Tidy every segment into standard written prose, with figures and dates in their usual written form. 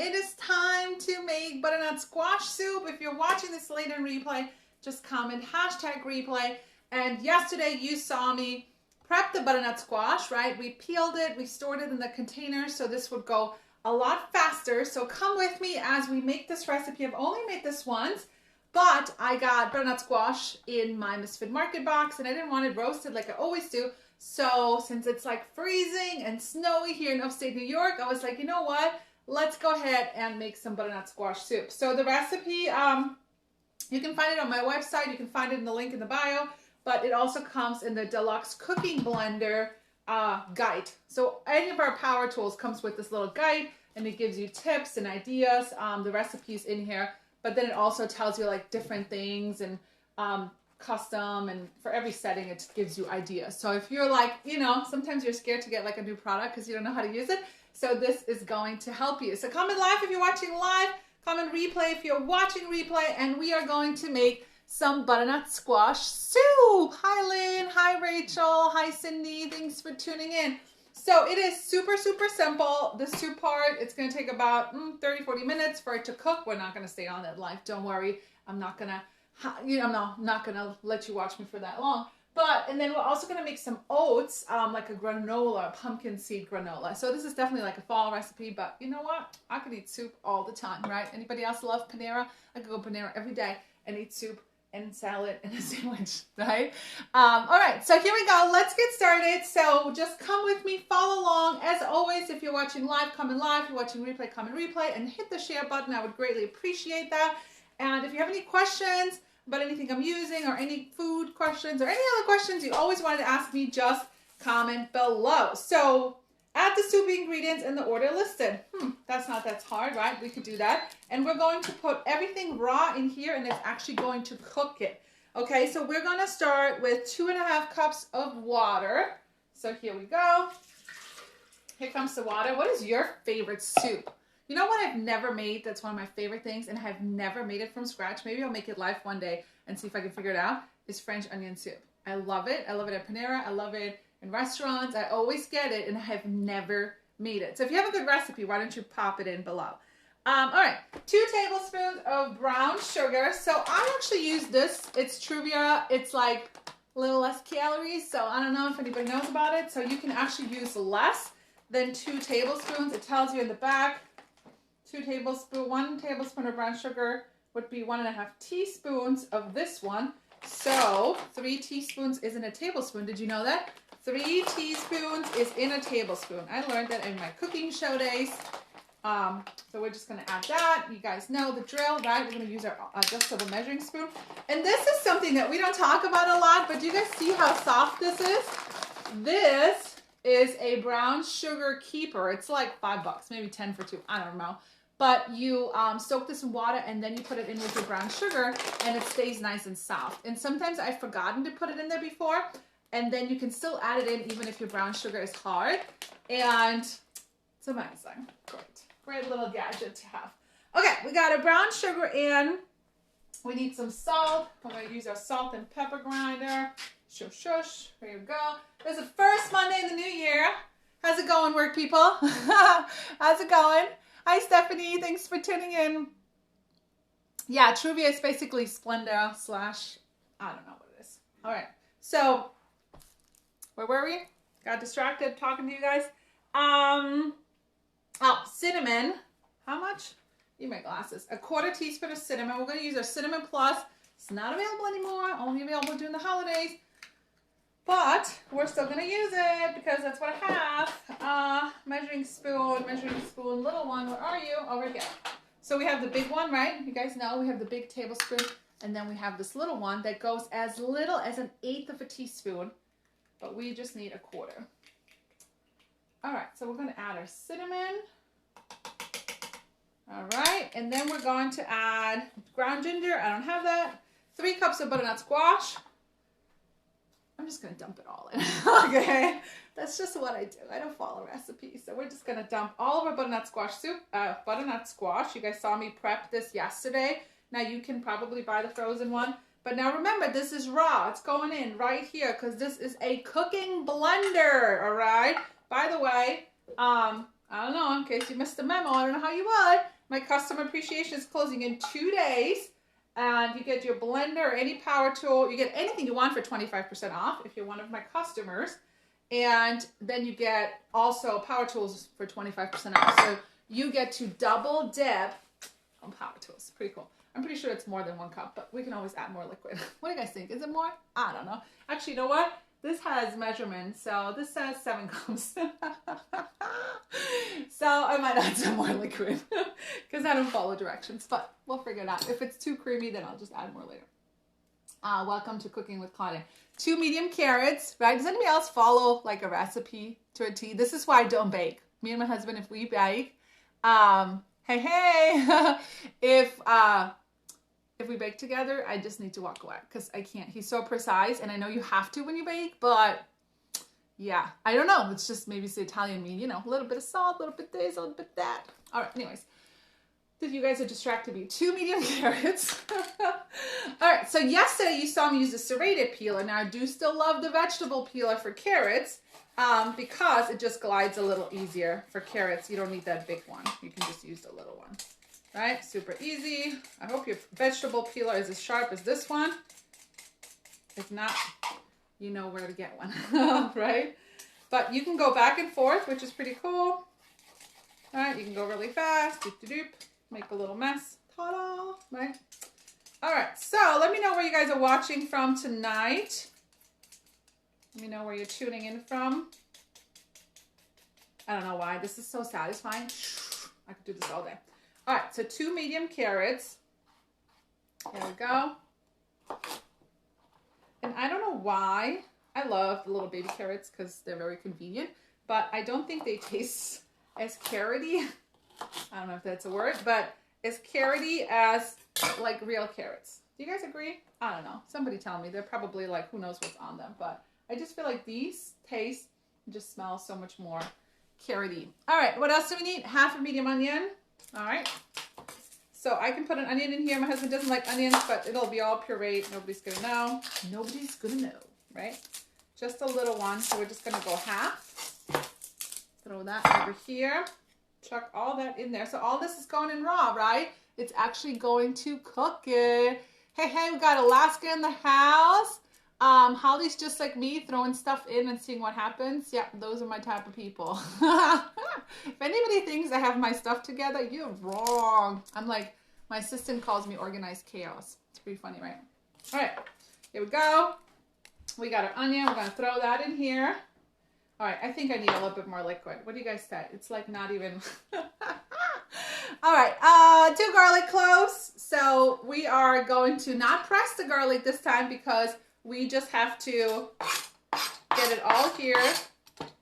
it is time to make butternut squash soup. If you're watching this later in replay, just comment hashtag replay. And yesterday you saw me prep the butternut squash, right? We peeled it, we stored it in the container, so this would go a lot faster. So come with me as we make this recipe. I've only made this once, but I got butternut squash in my Misfit Market box and I didn't want it roasted like I always do. So since it's like freezing and snowy here in upstate New York, I was like, you know what? Let's go ahead and make some butternut squash soup. So the recipe, you can find it on my website. You can find it in the link in the bio, but it also comes in the Deluxe Cooking Blender guide. So any of our power tools comes with this little guide and it gives you tips and ideas. The recipe's in here, but then it also tells you like different things and custom, and for every setting it gives you ideas. So if you're like, you know, sometimes you're scared to get like a new product because you don't know how to use it. So this is going to help you. So comment live if you're watching live, comment replay if you're watching replay, and we are going to make some butternut squash soup. Hi Lynn, hi Rachel, hi Cindy, thanks for tuning in. So it is super, super simple. The soup part, it's going to take about 30-40 minutes for it to cook. We're not going to stay on it live, don't worry. I'm not going to, I'm not going to let you watch me for that long. But, and then we're also going to make some oats, like a granola, pumpkin seed granola. So this is definitely like a fall recipe, but you know what? I could eat soup all the time, right? Anybody else love Panera? I could go Panera every day and eat soup and salad and a sandwich, right? All right, so here we go. Let's get started. So just come with me, follow along. As always, if you're watching live, comment live. If you're watching replay, comment replay, and hit the share button. I would greatly appreciate that. And if you have any questions about anything I'm using or any food questions or any other questions you always wanted to ask me, just comment below. So add the soup ingredients in the order listed. That's not that hard, right? We could do that. And we're going to put everything raw in here and it's actually going to cook it. Okay, so we're going to start with 2.5 cups of water. So here we go. Here comes the water. What is your favorite soup? You know what I've never made that's one of my favorite things, and I've never made it from scratch. Maybe I'll make it live one day and see if I can figure it out, is French onion soup. I love it. I love it at Panera. I love it in restaurants. I always get it, and I have never made it. So if you have a good recipe, why don't you pop it in below? All right, 2 tablespoons of brown sugar. So I actually use this. It's Truvia. It's like a little less calories, so I don't know if anybody knows about it. So you can actually use less than 2 tablespoons. It tells you in the back. 1 tablespoon of brown sugar would be 1.5 teaspoons of this one. So 3 teaspoons isn't a tablespoon. Did you know that? 3 teaspoons is in a tablespoon. I learned that in my cooking show days. So we're just going to add that. You guys know the drill, right? We're going to use our adjustable measuring spoon. And this is something that we don't talk about a lot, but do you guys see how soft this is? This is a brown sugar keeper. It's like $5, maybe 10 for 2. I don't know. But you soak this in water and then you put it in with your brown sugar and it stays nice and soft. And sometimes I've forgotten to put it in there before, and then you can still add it in even if your brown sugar is hard. And it's amazing. Great little gadget to have. Okay, we got our brown sugar in. We need some salt. We're going to use our salt and pepper grinder. Shush, shush. There you go. It's the first Monday in the new year. How's it going, work people? How's it going? Hi, Stephanie. Thanks for tuning in. Yeah, Truvia is basically Splenda slash, I don't know what it is. All right. So, where were we? Got distracted talking to you guys. Oh, cinnamon. How much? Need my glasses. 1/4 teaspoon of cinnamon. We're going to use our Cinnamon Plus. It's not available anymore. Only available during the holidays. But we're still going to use it because that's what I have. Measuring spoon, little one. Where are you? Over here. So we have the big one, right? You guys know we have the big tablespoon. And then we have this little one that goes as little as 1/8 of a teaspoon. But we just need 1/4. All right. So we're going to add our cinnamon. All right. And then we're going to add ground ginger. I don't have that. 3 cups of butternut squash. I'm just going to dump it all in, okay? That's just what I do. I don't follow recipes. So we're just going to dump all of our butternut squash soup, butternut squash. You guys saw me prep this yesterday. Now you can probably buy the frozen one. But now remember, this is raw. It's going in right here because this is a cooking blender, all right? By the way, I don't know, in case you missed the memo, I don't know how you would. My customer appreciation is closing in 2 days. And you get your blender or any power tool. You get anything you want for 25% off if you're one of my customers. And then you get also power tools for 25% off. So you get to double dip on power tools. Pretty cool. I'm pretty sure it's more than 1 cup, but we can always add more liquid. What do you guys think? Is it more? I don't know. Actually, you know what? This has measurements, so this says 7 cups. So I might add some more liquid because I don't follow directions, but we'll figure it out. If it's too creamy, then I'll just add more later. Welcome to Cooking with Claudia. 2 medium carrots, right? Does anybody else follow like a recipe to a T? This is why I don't bake. Me and my husband, if we bake, hey, if we bake together, I just need to walk away because I can't. He's so precise, and I know you have to when you bake, but yeah, I don't know. It's just maybe it's the Italian me, you know, a little bit of salt, a little bit this, a little bit that. All right, anyways. You guys are distracted me. 2 medium carrots. All right, so yesterday you saw me use the serrated peeler. Now I do still love the vegetable peeler for carrots because it just glides a little easier. For carrots, you don't need that big one. You can just use the little one. Right? Super easy. I hope your vegetable peeler is as sharp as this one. If not, you know where to get one, right? But you can go back and forth, which is pretty cool. All right, you can go really fast. Doop, doop, doop. Make a little mess. Ta-da! Right? All right, so let me know where you guys are watching from tonight. Let me know where you're tuning in from. I don't know why. This is so satisfying. I could do this all day. All right, so 2 medium carrots. There we go. And I don't know why. I love the little baby carrots because they're very convenient, but I don't think they taste as carroty. I don't know if that's a word, but as carroty as like real carrots. Do you guys agree? I don't know. Somebody tell me. They're probably like, who knows what's on them, but I just feel like these taste and just smell so much more carroty. All right, what else do we need? Half a medium onion. All right. So I can put an onion in here. My husband doesn't like onions, but it'll be all pureed. Nobody's going to know. Nobody's going to know, right? Just a little one. So we're just going to go half. Throw that over here. Chuck all that in there. So all this is going in raw, right? It's actually going to cook it. Hey, we got Alaska in the house. Holly's just like me, throwing stuff in and seeing what happens. Yeah, those are my type of people. If anybody thinks I have my stuff together, you're wrong. I'm like, my assistant calls me organized chaos. It's pretty funny, right? All right, here we go. We got our onion. We're going to throw that in here. All right, I think I need a little bit more liquid. What do you guys say? It's like not even... All right, 2 garlic cloves. So we are going to not press the garlic this time because we just have to get it all here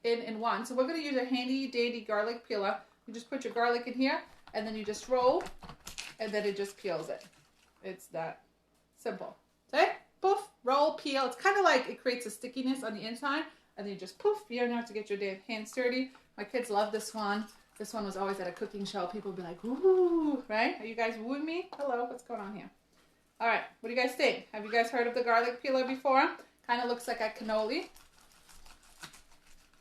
in one. So we're going to use a handy dandy garlic peeler. You just put your garlic in here and then you just roll and then it just peels it. It's that simple. Okay? Poof, roll, peel. It's kind of like it creates a stickiness on the inside and then you just poof. You don't have to get your damn hands dirty. My kids love this one. This one was always at a cooking show. People would be like, ooh, right? Are you guys wooing me? Hello, what's going on here? All right, what do you guys think? Have you guys heard of the garlic peeler before? Kind of looks like a cannoli.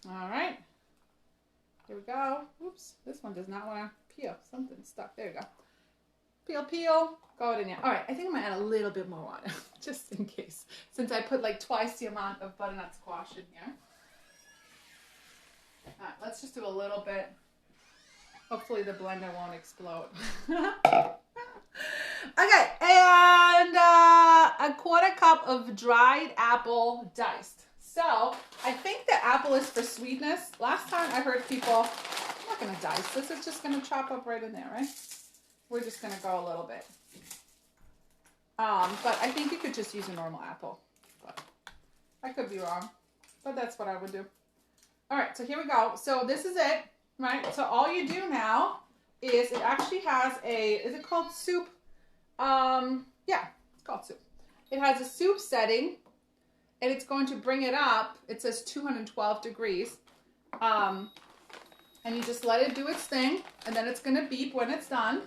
All right, here we go. Oops, this one does not want to peel. Something's stuck. There you go. Peel, peel. Go it in here. All right, I think I'm going to add a little bit more water, just in case, since I put like twice the amount of butternut squash in here. All right, let's just do a little bit. Hopefully the blender won't explode. Okay, and a 1/4 cup of dried apple diced. So I think the apple is for sweetness. Last time I heard people, I'm not going to dice this. It's just going to chop up right in there, right? We're just going to go a little bit. But I think you could just use a normal apple. But I could be wrong, but that's what I would do. All right, so here we go. So this is it, right? So all you do now is it actually has a, is it called soup? Yeah, it's called soup. It has a soup setting and it's going to bring it up. It says 212 degrees. And you just let it do its thing and then it's going to beep when it's done.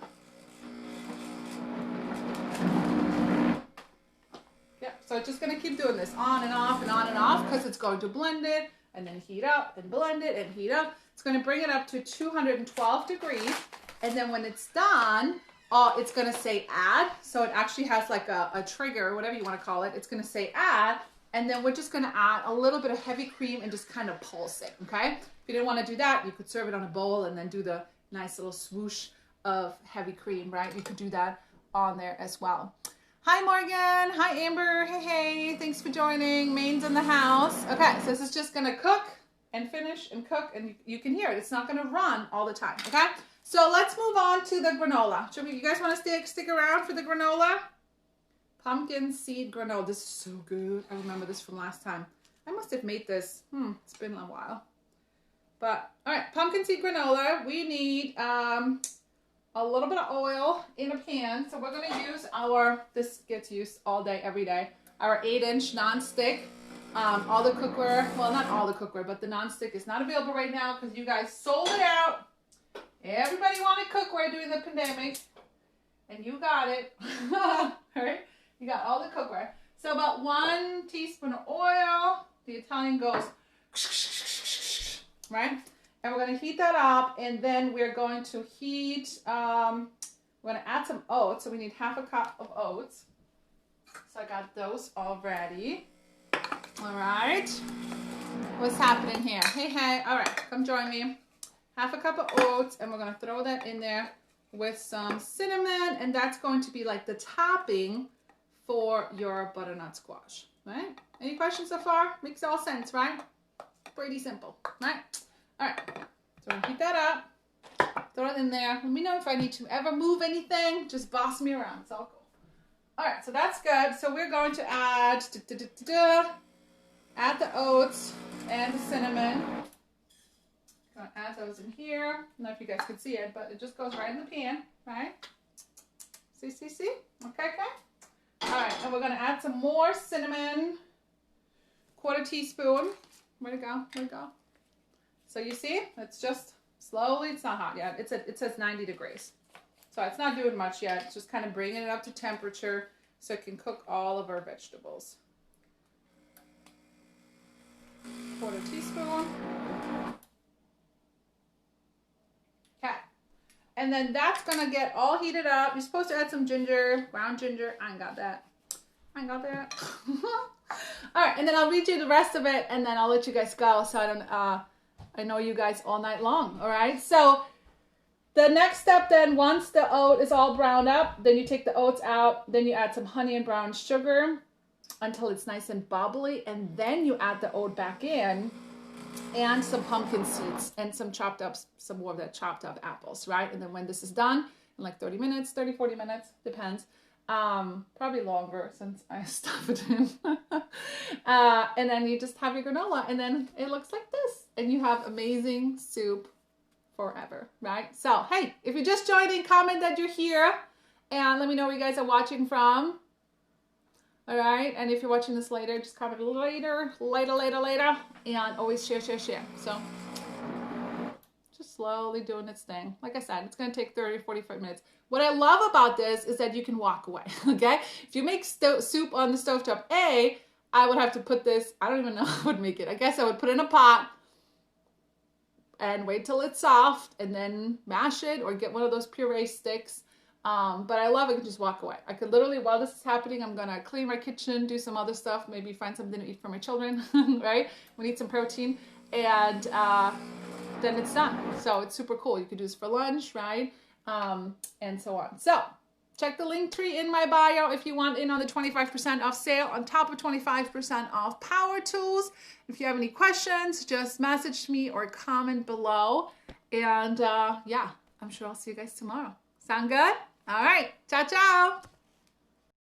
Yeah, so it's just going to keep doing this on and off and on and off because it's going to blend it and then heat up and blend it and heat up. It's going to bring it up to 212 degrees. And then when it's done, it's going to say add. So it actually has like a trigger, whatever you want to call it. It's going to say add. And then we're just going to add a little bit of heavy cream and just kind of pulse it, okay? If you didn't want to do that, you could serve it on a bowl and then do the nice little swoosh of heavy cream, right? You could do that on there as well. Hi, Morgan. Hi, Amber. Hey, hey. Thanks for joining. Maine's in the house. Okay, so this is just going to cook and finish and cook, and you can hear it. It's not going to run all the time, okay? So let's move on to the granola. You guys want to stick around for the granola? Pumpkin seed granola. This is so good. I remember this from last time. I must have made this. It's been a while. But, all right, pumpkin seed granola. We need a little bit of oil in a pan. So we're going to use this gets used all day, every day, our 8-inch nonstick. All the cookware, well, not all the cookware, but the nonstick is not available right now because you guys sold it out. Everybody wanted cookware during the pandemic, and you got it. All right? You got all the cookware. So about 1 teaspoon of oil. The Italian goes, right? And we're going to heat that up, and then we're going to heat, we're going to add some oats. So we need half a cup of oats. So I got those all ready. All right. What's happening here? Hey, hey. All right. Come join me. Half a cup of oats, and we're going to throw that in there with some cinnamon, and that's going to be like the topping for your butternut squash, right? Any questions so far? Makes all sense, right? Pretty simple, right? All right, so we're gonna heat that up, throw it in there. Let me know if I need to ever move anything. Just boss me around, it's all cool. All right, so that's good. So we're going to add the oats and the cinnamon. Gonna add those in here. I don't know if you guys can see it, but it just goes right in the pan, right? See? Okay. All right, and we're gonna add some more cinnamon, 1/4 teaspoon. Where'd it go? So you see, it's just slowly, it's not hot yet. It says 90 degrees. So it's not doing much yet. It's just kind of bringing it up to temperature so it can cook all of our vegetables. 1/4 teaspoon. Okay. And then that's going to get all heated up. You're supposed to add some ginger, ground ginger. I ain't got that. All right, and then I'll read you the rest of it, and then I'll let you guys go so I know you guys all night long, all right? So the next step then, once the oat is all browned up, then you take the oats out, then you add some honey and brown sugar until it's nice and bubbly, and then you add the oat back in and some pumpkin seeds and some more of that chopped up apples, right? And then when this is done, in like 30 minutes, 30, 40 minutes, depends. Probably longer since I stuff it in. And then you just have your granola, and then it looks like this, and you have amazing soup forever, right? So, hey, if you're just joining, comment that you're here, and let me know where you guys are watching from. All right, and if you're watching this later, just comment later, and always share. So, just slowly doing its thing. Like I said, it's going to take 30, 45 minutes. What I love about this is that you can walk away, okay? If you make soup on the stovetop, I would have to put this, I don't even know how I would make it. I guess I would put it in a pot and wait till it's soft and then mash it or get one of those puree sticks. But I love it. I can just walk away. I could literally, while this is happening, I'm going to clean my kitchen, do some other stuff, maybe find something to eat for my children, right? We need some protein. And then it's done. So it's super cool. You could do this for lunch, right? And so on. So check the link tree in my bio if you want in on the 25% off sale on top of 25% off power tools. If you have any questions, just message me or comment below. And yeah, I'm sure I'll see you guys tomorrow. Sound good? All right. Ciao, ciao.